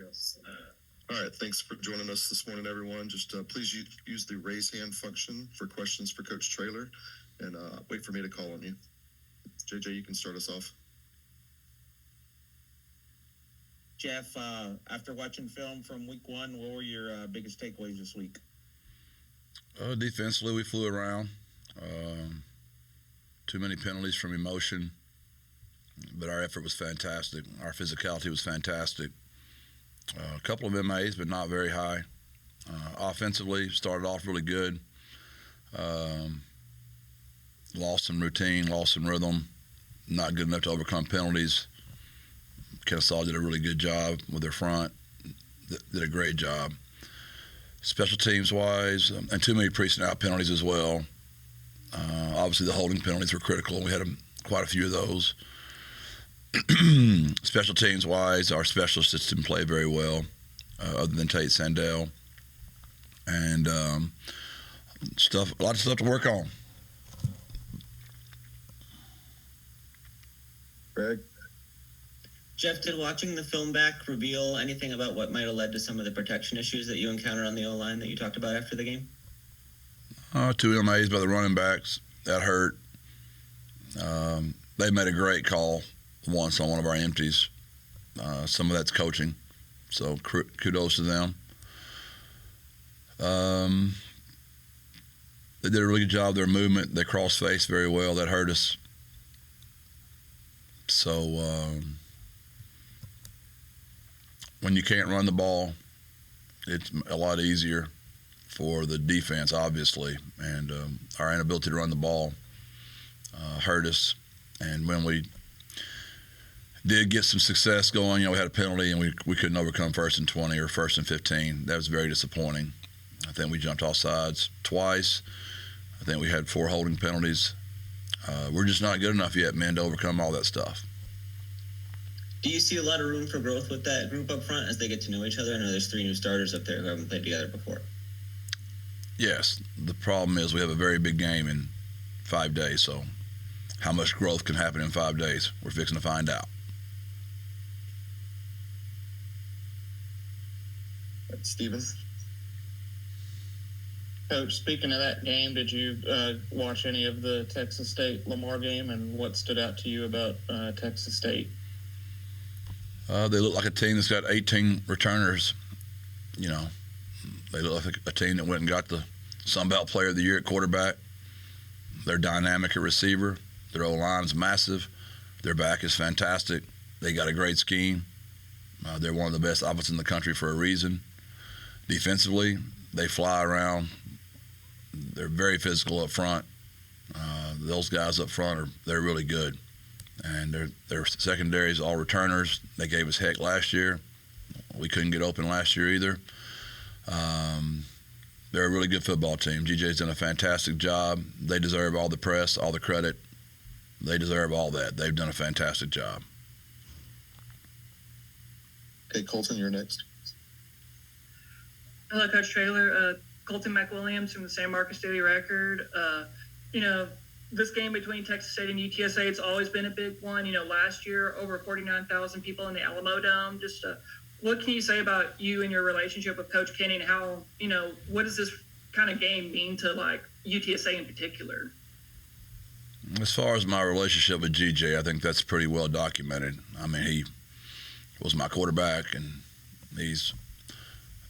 All right, thanks for joining us this morning, everyone. Just please use the raise hand function for questions for Coach Traylor, and wait for me to call on you. JJ, you can start us off. Jeff, after watching film from week one, what were your biggest takeaways this week? Defensively, we flew around. Too many penalties from emotion, but our effort was fantastic. Our physicality was fantastic. A couple of MAs, but not very high. Offensively, started off really good. Lost some routine, lost some rhythm. Not good enough to overcome penalties. Kennesaw did a really good job with their front. Did a great job. Special teams wise, and too many pre-snap penalties as well. Obviously, the holding penalties were critical. We had quite a few of those. Special teams wise, our specialists just didn't play very well, other than Tate Sandell, and a lot of stuff to work on. Greg? Jeff, did watching the film back reveal anything about what might have led to some of the protection issues that you encountered on the O-line that you talked about after the game? 2 MAs by the running backs. That hurt. They made a great call once on one of our empties. Some of that's coaching, so kudos to them. They did a really good job of their movement. They cross-faced very well. That hurt us. So when you can't run the ball, it's a lot easier for the defense, obviously, and our inability to run the ball hurt us. And when we did get some success going, we had a penalty and we couldn't overcome 1st and 20 or 1st and 15. That was very disappointing. I think we jumped off sides twice. I think we had 4 holding penalties. We're just not good enough yet, men, to overcome all that stuff. Do you see a lot of room for growth with that group up front as they get to know each other? I know there's 3 new starters up there who haven't played together before. Yes. The problem is we have a very big game in 5 days, so how much growth can happen in 5 days? We're fixing to find out. Steven? Coach, speaking of that game, did you watch any of the Texas State-Lamar game, and what stood out to you about Texas State? They look like a team that's got 18 returners. They look like a team that went and got the Sun Belt Player of the Year at quarterback. They're dynamic at receiver. Their O-line is massive. Their back is fantastic. They got a great scheme. They're one of the best offenses in the country for a reason. Defensively, they fly around. They're very physical up front. Those guys up front they're really good. And their secondaries, all returners. They gave us heck last year. We couldn't get open last year either. They're a really good football team. GJ's done a fantastic job. They deserve all the press, all the credit. They deserve all that. They've done a fantastic job. Okay, Colton, you're next. Hello, Coach Traylor. Colton McWilliams from the San Marcos Daily Record. This game between Texas State and UTSA, it's always been a big one. Last year, over 49,000 people in the Alamo Dome. Just what can you say about you and your relationship with Coach Kinne, and how, what does this kind of game mean to, UTSA in particular? As far as my relationship with GJ, I think that's pretty well documented. I mean, he was my quarterback, and he's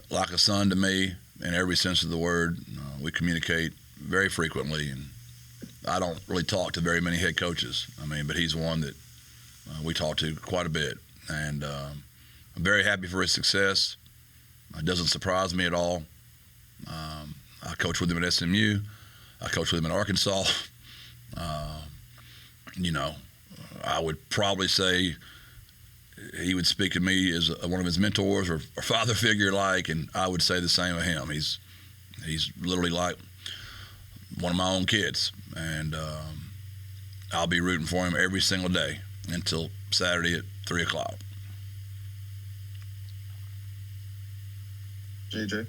like a son to me in every sense of the word. We communicate very frequently, and I don't really talk to very many head coaches. But he's one that we talk to quite a bit, and I'm very happy for his success. It doesn't surprise me at all. I coached with him at SMU. I coached with him in Arkansas. I would probably say he would speak to me as one of his mentors or father figure, and I would say the same of him. He's literally like one of my own kids, and I'll be rooting for him every single day until Saturday at 3 o'clock. JJ?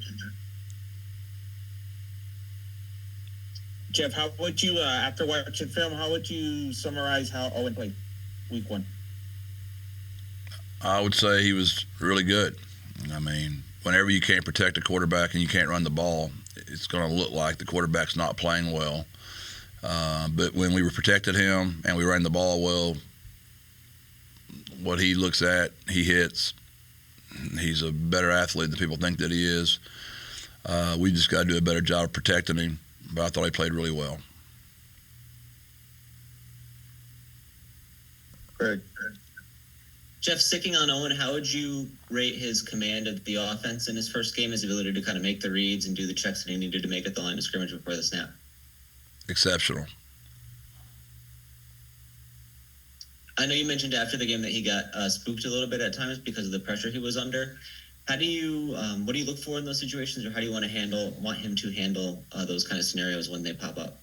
Jeff, how would you, after watching film, how would you summarize how Owen played week one? I would say he was really good. I mean, whenever you can't protect a quarterback and you can't run the ball, it's going to look like the quarterback's not playing well. But when we protected him and we ran the ball well, what he looks at, he hits. He's a better athlete than people think that he is. We just got to do a better job of protecting him. But I thought he played really well. Greg. Jeff, sticking on Owen, how would you rate his command of the offense in his first game, his ability to kind of make the reads and do the checks that he needed to make at the line of scrimmage before the snap? Exceptional. I know you mentioned after the game that he got spooked a little bit at times because of the pressure he was under. How do you, what do you look for in those situations, or how do you want him to handle those kind of scenarios when they pop up?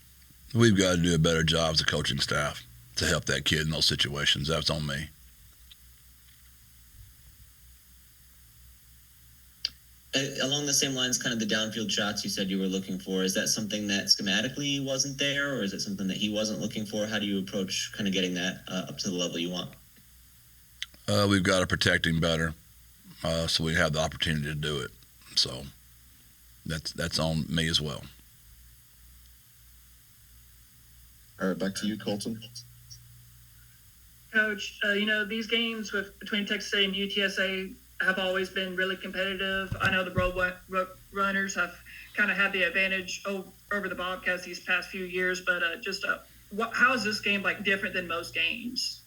We've got to do a better job as a coaching staff to help that kid in those situations. That's on me. Along the same lines, kind of the downfield shots you said you were looking for, is that something that schematically wasn't there, or is it something that he wasn't looking for? How do you approach kind of getting that up to the level you want? We've got to protect him better so we have the opportunity to do it. So that's on me as well. All right, back to you, Colton. Coach, these games between Texas State and UTSA have always been really competitive. I know the road runners have kind of had the advantage over the Bobcats these past few years, but how is this game like different than most games?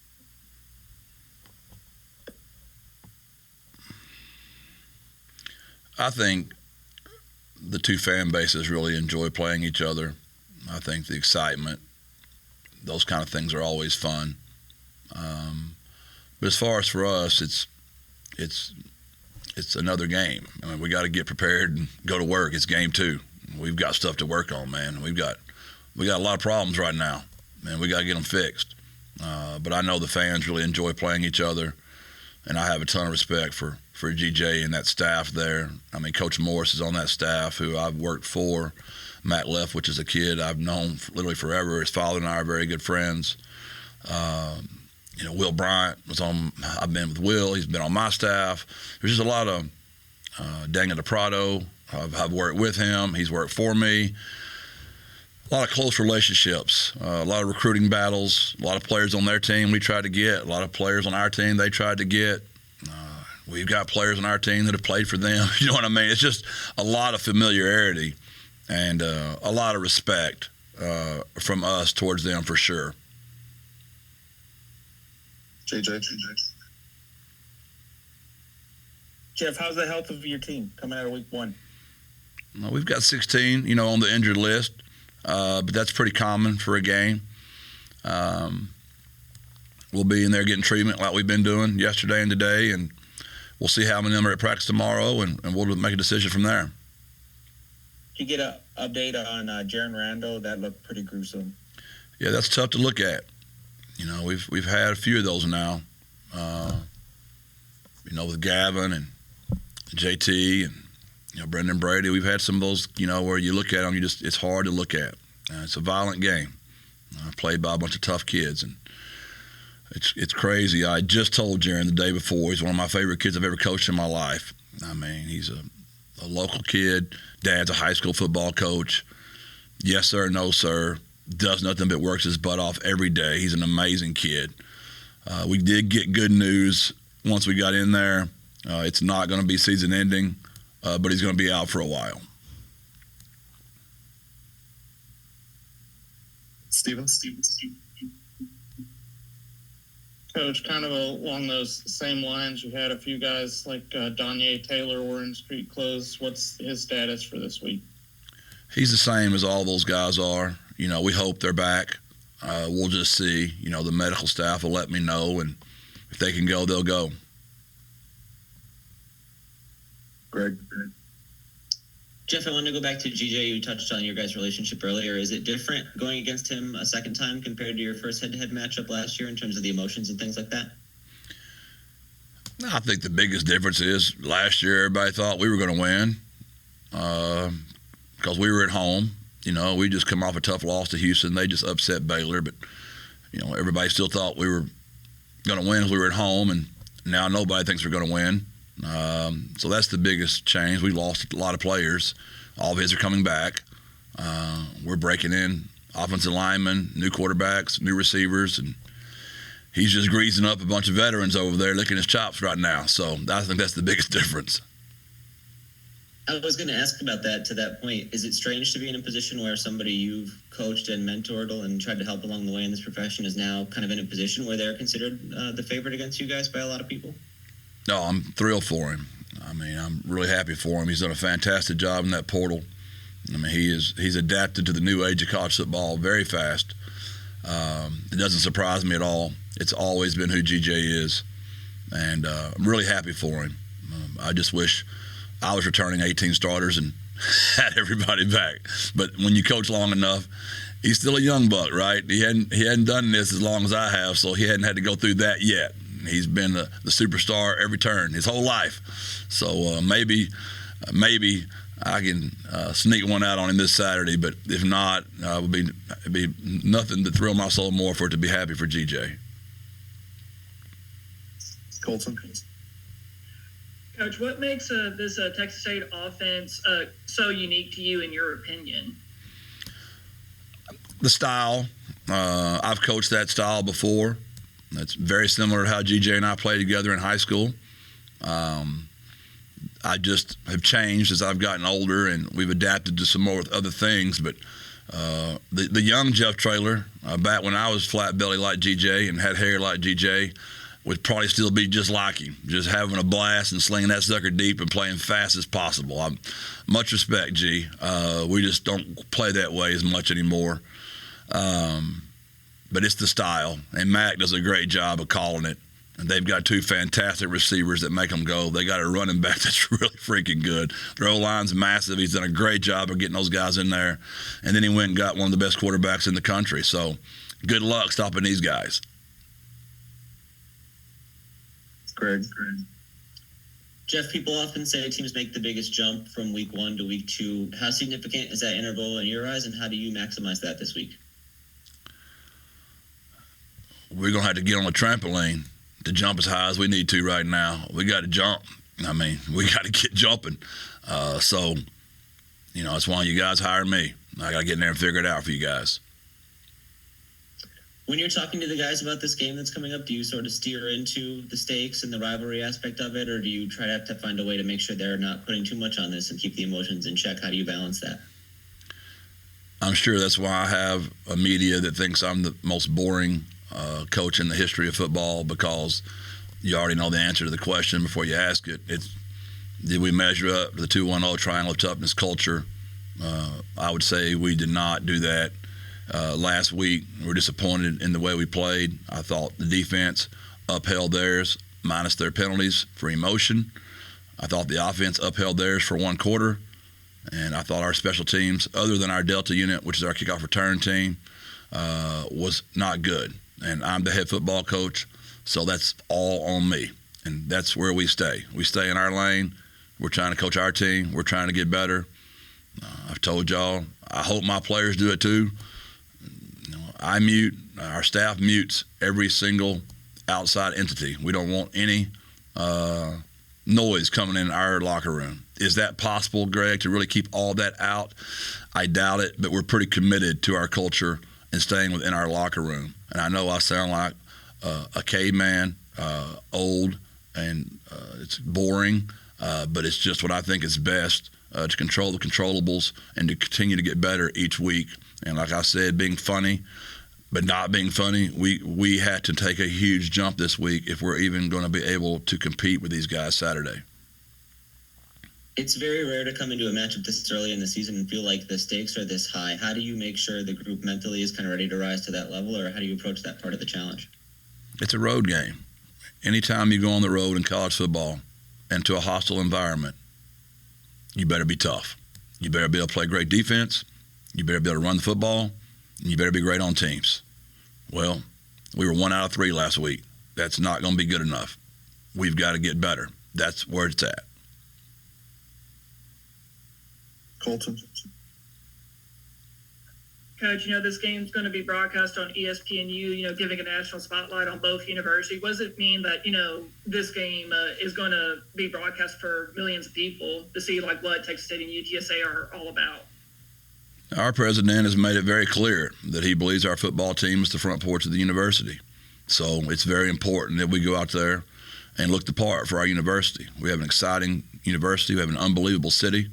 I think the two fan bases really enjoy playing each other. I think the excitement, those kind of things are always fun. But as far as for us, it's another game. I mean, we got to get prepared and go to work. It's game 2. We've got stuff to work on, man. We got a lot of problems right now, and we got to get them fixed. But I know the fans really enjoy playing each other, and I have a ton of respect for GJ and that staff there. I mean, Coach Morris is on that staff, who I've worked for. Matt Leftwich is a kid I've known literally forever. His father and I are very good friends. Will Bryant I've been with Will. He's been on my staff. There's just a lot of Daniel DePrado. I've worked with him. He's worked for me. A lot of close relationships, a lot of recruiting battles, a lot of players on their team we tried to get, a lot of players on our team they tried to get. We've got players on our team that have played for them. You know what I mean? It's just a lot of familiarity and a lot of respect from us towards them for sure. JJ. Jeff, how's the health of your team coming out of week 1? We've got 16, on the injured list, but that's pretty common for a game. We'll be in there getting treatment like we've been doing yesterday and today, and we'll see how many of them are at practice tomorrow, and we'll make a decision from there. Did you get an update on Jaron Rando? That looked pretty gruesome. Yeah, that's tough to look at. We've had a few of those now. With Gavin and JT and Brendan Brady, we've had some of those. Where you look at them, it's hard to look at. It's a violent game, played by a bunch of tough kids, and it's crazy. I just told Jaron the day before, he's one of my favorite kids I've ever coached in my life. I mean, he's a local kid. Dad's a high school football coach. Yes, sir, no, sir. Does nothing but works his butt off every day. He's an amazing kid. We did get good news once we got in there. It's not going to be season ending, but he's going to be out for a while. Steven. Coach, kind of along those same lines, you had a few guys like Danye Taylor wearing street clothes. What's his status for this week? He's the same as all those guys are. We hope they're back. We'll just see. The medical staff will let me know, and if they can go, they'll go. Greg. Jeff, I wanted to go back to GJ. You touched on your guys' relationship earlier. Is it different going against him a second time compared to your first head-to-head matchup last year in terms of the emotions and things like that? I think the biggest difference is last year everybody thought we were going to win because we were at home. We just come off a tough loss to Houston. They just upset Baylor, but everybody still thought we were going to win as we were at home, and now nobody thinks we're going to win. So that's the biggest change. We lost a lot of players. All of his are coming back. We're breaking in offensive linemen, new quarterbacks, new receivers, and he's just greasing up a bunch of veterans over there licking his chops right now. So I think that's the biggest difference. I was going to ask about that to that point. Is it strange to be in a position where somebody you've coached and mentored and tried to help along the way in this profession is now kind of in a position where they're considered the favorite against you guys by a lot of people? No, I'm thrilled for him. I mean, I'm really happy for him. He's done a fantastic job in that portal. I mean, he's adapted to the new age of college football very fast. It doesn't surprise me at all. It's always been who GJ is, and I'm really happy for him. I just wish I was returning 18 starters and had everybody back. But when you coach long enough, he's still a young buck, right? He hadn't done this as long as I have, so he hadn't had to go through that yet. He's been the superstar every turn his whole life. So maybe I can sneak one out on him this Saturday. But if not, it'd be nothing to thrill my soul more for it to be happy for GJ. Colton. Coach, what makes this Texas State offense so unique to you in your opinion? The style. I've coached that style before. That's very similar to how GJ and I played together in high school. I just have changed as I've gotten older, and we've adapted to some more other things. But the young Jeff Traylor, back when I was flat belly like GJ and had hair like GJ, would probably still be just like him, just having a blast and slinging that sucker deep and playing fast as possible. Much respect, G. We just don't play that way as much anymore. But it's the style, and Mac does a great job of calling it. And they've got two fantastic receivers that make them go. They got a running back that's really freaking good. Their O-line's massive. He's done a great job of getting those guys in there. And then he went and got one of the best quarterbacks in the country. So good luck stopping these guys. Greg. Jeff, people often say teams make the biggest jump from week 1 to week 2. How significant is that interval in your eyes, and how do you maximize that this week? We're going to have to get on a trampoline to jump as high as we need to right now. We got to jump. I mean, we got to get jumping. So, that's why you guys hire me. I got to get in there and figure it out for you guys. When you're talking to the guys about this game that's coming up, do you sort of steer into the stakes and the rivalry aspect of it, or do you try to have to find a way to make sure they're not putting too much on this and keep the emotions in check? How do you balance that? I'm sure that's why I have a media that thinks I'm the most boring coach in the history of football, because you already know the answer to the question before you ask it. Did we measure up to the 2-1-0 triangle of toughness culture? I would say we did not do that. Last week, we were disappointed in the way we played. I thought the defense upheld theirs, minus their penalties for emotion. I thought the offense upheld theirs for one quarter. And I thought our special teams, other than our Delta unit, which is our kickoff return team, was not good. And I'm the head football coach, so that's all on me. And that's where we stay. We stay in our lane. We're trying to coach our team. We're trying to get better. I've told y'all, I hope my players do it too. Our staff mutes every single outside entity. We don't want any noise coming in our locker room. Is that possible, Greg, to really keep all that out? I doubt it, but we're pretty committed to our culture and staying within our locker room. And I know I sound like a caveman, old, and it's boring, but it's just what I think is best to control the controllables and to continue to get better each week. And like I said, being funny, but not being funny, we had to take a huge jump this week if we're even going to be able to compete with these guys Saturday. It's very rare to come into a matchup this early in the season and feel like the stakes are this high. How do you make sure the group mentally is kind of ready to rise to that level, or how do you approach that part of the challenge? It's a road game. Anytime you go on the road in college football into a hostile environment, you better be tough. You better be able to play great defense. You better be able to run the football. And you better be great on teams. Well, we were 1 out of 3 last week. That's not going to be good enough. We've got to get better. That's where it's at. Colton. Coach, this game's going to be broadcast on ESPNU, giving a national spotlight on both universities. What does it mean that, this game is going to be broadcast for millions of people to see, what Texas State and UTSA are all about? Our president has made it very clear that he believes our football team is the front porch of the university. So it's very important that we go out there and look the part for our university. We have an exciting university. We have an unbelievable city.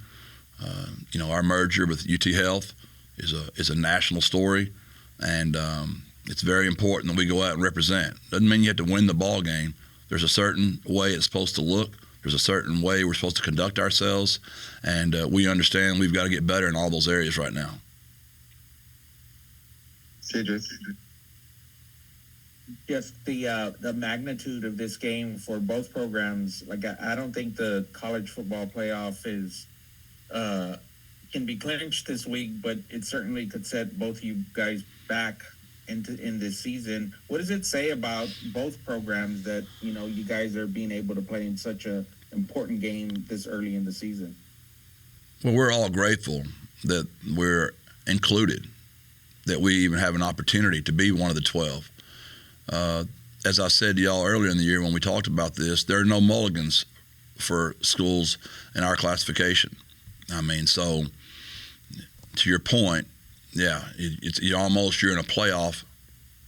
Our merger with UT Health is a national story, and it's very important that we go out and represent. Doesn't mean you have to win the ball game. There's a certain way it's supposed to look. There's a certain way we're supposed to conduct ourselves, and we understand we've got to get better in all those areas right now. GJ. Just the magnitude of this game for both programs. I don't think the college football playoff is can be clinched this week, but it certainly could set both you guys back in this season. What does it say about both programs that you guys are being able to play in such a important game this early in the season? Well, we're all grateful that we're included, that we even have an opportunity to be one of the 12. As I said to y'all earlier in the year when we talked about this, there are no mulligans for schools in our classification. So to your point, yeah, you're in a playoff.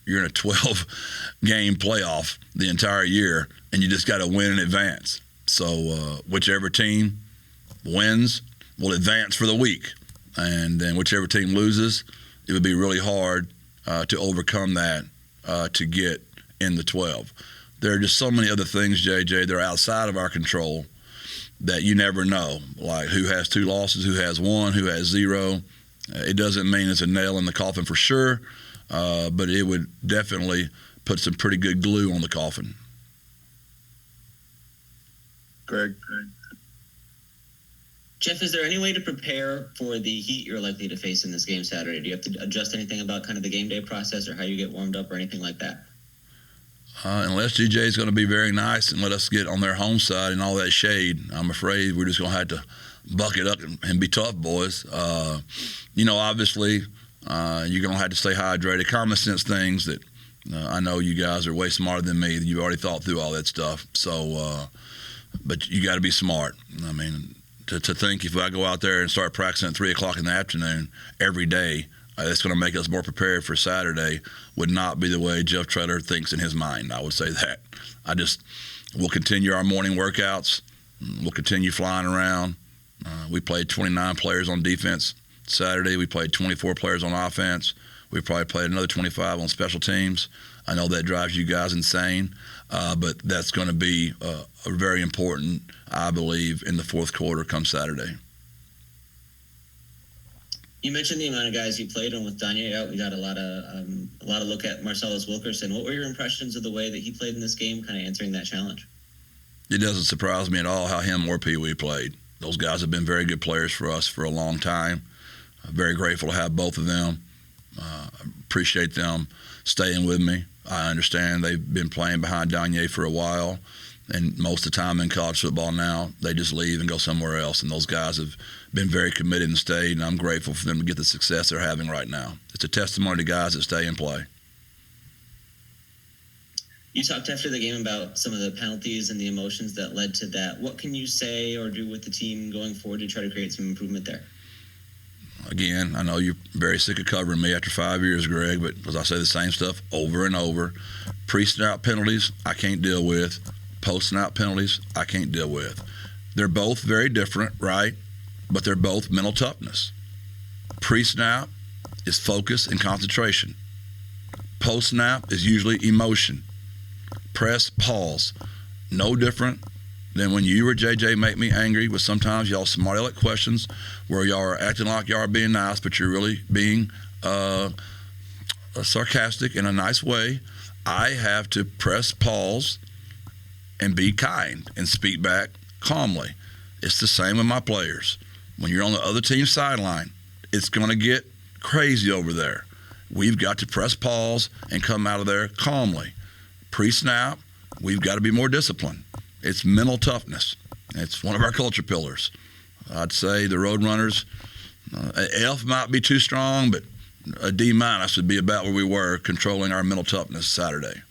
You're in a 12-game playoff the entire year, and you just got to win in advance. So whichever team wins will advance for the week, and then whichever team loses, it would be really hard to overcome that to get in the 12. There are just so many other things, JJ, that are outside of our control that you never know, like who has 2 losses, who has 1, who has 0. It doesn't mean it's a nail in the coffin for sure, but it would definitely put some pretty good glue on the coffin. Greg. Jeff, is there any way to prepare for the heat you're likely to face in this game Saturday? Do you have to adjust anything about kind of the game day process or how you get warmed up or anything like that? Unless GJ is going to be very nice and let us get on their home side and all that shade, I'm afraid we're just going to have to buck it up and be tough, boys. Obviously, you're going to have to stay hydrated. Common sense things that I know you guys are way smarter than me. You've already thought through all that stuff. So, but you got to be smart. To think if I go out there and start practicing at 3 o'clock in the afternoon every day, that's going to make us more prepared for Saturday would not be the way Jeff Traylor thinks in his mind. I would say that. We'll continue our morning workouts. We'll continue flying around. We played 29 players on defense Saturday. We played 24 players on offense. We probably played another 25 on special teams. I know that drives you guys insane, but that's going to be a very important, I believe, in the fourth quarter come Saturday. You mentioned the amount of guys you played, and with Danye out, we got a lot of look at Marcellus Wilkerson. What were your impressions of the way that he played in this game, kind of answering that challenge? It doesn't surprise me at all how him or Pee Wee played. Those guys have been very good players for us for a long time. I'm very grateful to have both of them. Appreciate them staying with me. I understand they've been playing behind Danye for a while, and most of the time in college football now, they just leave and go somewhere else. And those guys have been very committed and stayed, and I'm grateful for them to get the success they're having right now. It's a testimony to guys that stay and play. You talked after the game about some of the penalties and the emotions that led to that. What can you say or do with the team going forward to try to create some improvement there? Again, I know you're very sick of covering me after 5 years, Greg, but because I say the same stuff over and over. Pre-snap penalties, I can't deal with. Post-snap penalties, I can't deal with. They're both very different, right? But they're both mental toughness. Pre-snap is focus and concentration. Post-snap is usually emotion. Press, pause. No different than when you or JJ make me angry with sometimes y'all smart aleck questions where y'all are acting like y'all are being nice, but you're really being sarcastic in a nice way. I have to press pause and be kind and speak back calmly. It's the same with my players. When you're on the other team's sideline, it's going to get crazy over there. We've got to press pause and come out of there calmly. Pre-snap, we've got to be more disciplined. It's mental toughness. It's one of our culture pillars. I'd say the Roadrunners, F might be too strong, but a D- would be about where we were controlling our mental toughness Saturday.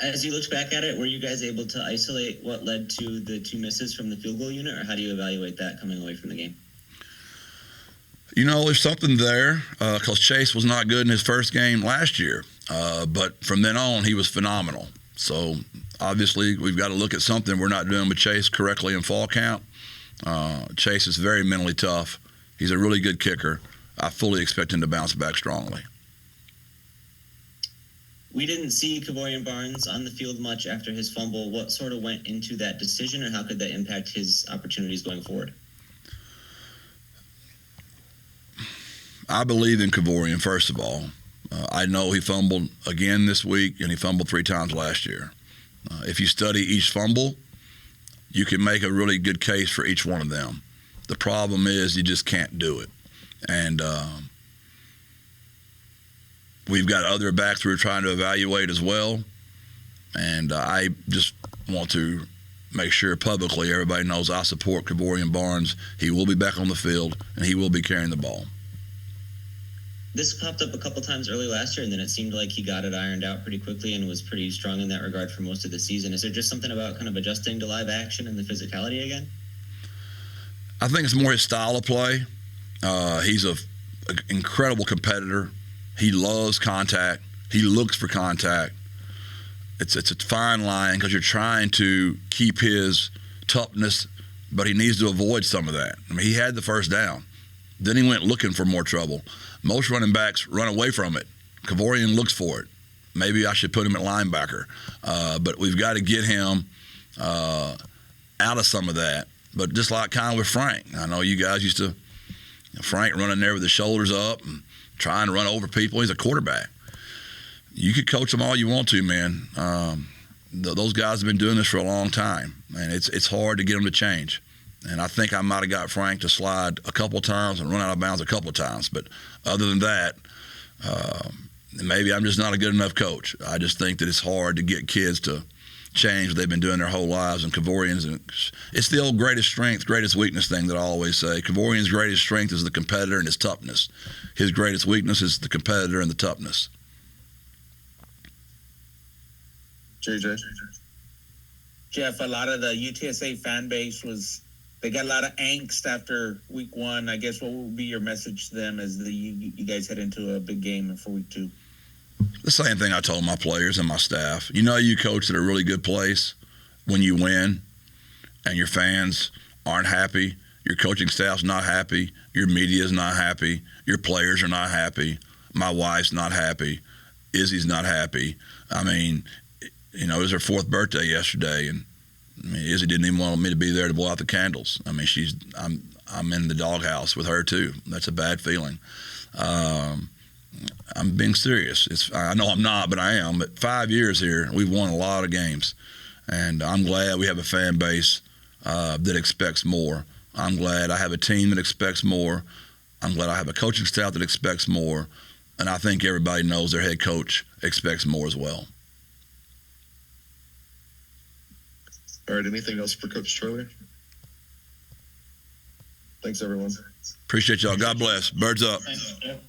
As you look back at it, were you guys able to isolate what led to the 2 misses from the field goal unit, or how do you evaluate that coming away from the game? There's something there because Chase was not good in his first game last year. But from then on, he was phenomenal. So obviously, we've got to look at something we're not doing with Chase correctly in fall camp. Chase is very mentally tough. He's a really good kicker. I fully expect him to bounce back strongly. We didn't see Kavorian Barnes on the field much after his fumble. What sort of went into that decision, or how could that impact his opportunities going forward? I believe in Kavorian, first of all. I know he fumbled again this week, and he fumbled 3 times last year. If you study each fumble, you can make a really good case for each one of them. The problem is you just can't do it. And we've got other backs we're trying to evaluate as well. And I just want to make sure publicly everybody knows I support Kavorian Barnes. He will be back on the field, and he will be carrying the ball. This popped up a couple times early last year, and then it seemed like he got it ironed out pretty quickly and was pretty strong in that regard for most of the season. Is there just something about kind of adjusting to live action and the physicality again? I think it's more his style of play. He's an incredible competitor. He loves contact. He looks for contact. It's a fine line because you're trying to keep his toughness, but he needs to avoid some of that. I mean, he had the first down. Then he went looking for more trouble. Most running backs run away from it. Kavorian looks for it. Maybe I should put him at linebacker. But we've got to get him out of some of that. But just like kind of with Frank. I know you guys used to, Frank running there with his shoulders up and trying to run over people. He's a quarterback. You could coach them all you want to, man. Those guys have been doing this for a long time. And it's hard to get them to change. And I think I might have got Frank to slide a couple times and run out of bounds a couple of times. But other than that, maybe I'm just not a good enough coach. I just think that it's hard to get kids to change what they've been doing their whole lives. And Kavorian's, it's the old greatest strength, greatest weakness thing that I always say. Kavorian's greatest strength is the competitor and his toughness. His greatest weakness is the competitor and the toughness. JJ? Jeff, a lot of the UTSA fan base they got a lot of angst after week 1. I guess what would be your message to them as you guys head into a big game for week 2? The same thing I told my players and my staff. You coach at a really good place when you win and your fans aren't happy, your coaching staff's not happy, your media's not happy, your players are not happy, my wife's not happy, Izzy's not happy. I mean, it was her 4th birthday yesterday, and Izzy didn't even want me to be there to blow out the candles. I mean, I'm in the doghouse with her too. That's a bad feeling. I'm being serious. I know I'm not, but I am. But 5 years here, we've won a lot of games, and I'm glad we have a fan base that expects more. I'm glad I have a team that expects more. I'm glad I have a coaching staff that expects more, and I think everybody knows their head coach expects more as well. All right, anything else for Coach Traylor? Thanks, everyone. Appreciate y'all. God bless. Birds up. Thanks, Jeff.